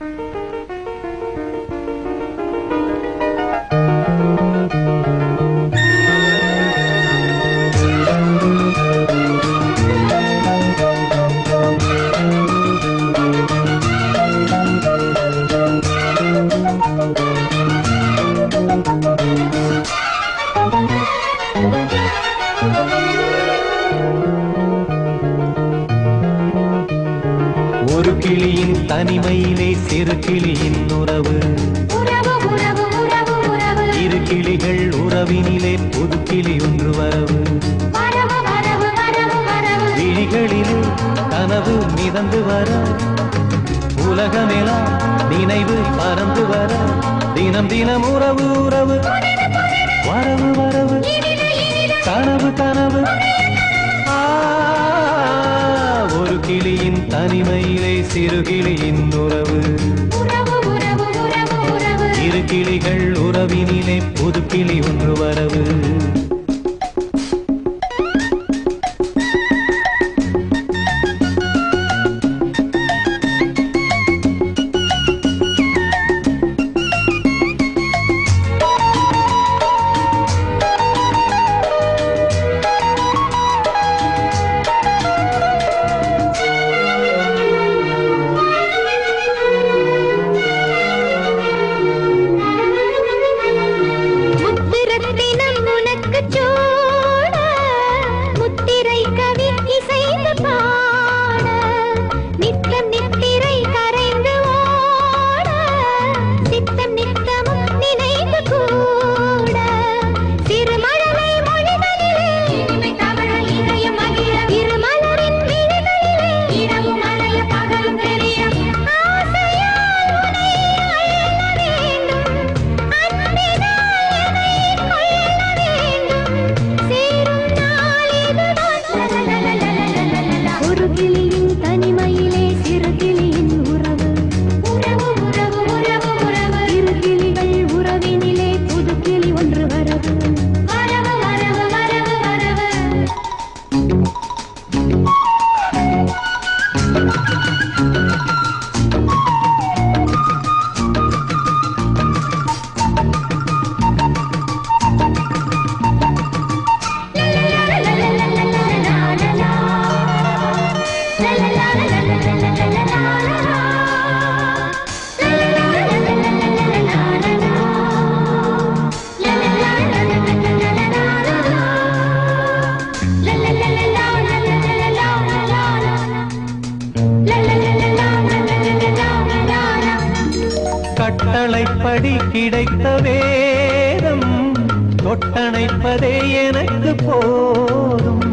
ஒரு கிளியின் தனிமையிலே சிறு கிளியின் உறவு, இரு கிளிகள் உறவினிலே புது கிளி ஒன்று வரவு. விழிகளிலே கனவு மிதந்து வர, உலகமெல்லாம் நினைவு பறந்து வர, தினம் தினம் உறவு உறவு, வரவு வரவு, கனவு கனவு. ஒரு கிளியின் தனிமையிலே சிறு கிளியின் உறவு, இரு கிளிகள் உறவினிலே புது கிளி ஒன்று வரவு. கட்டளைப்படி கிடைத்த வேதம் தொட்டணைப்பதே எனக்கு போதும்.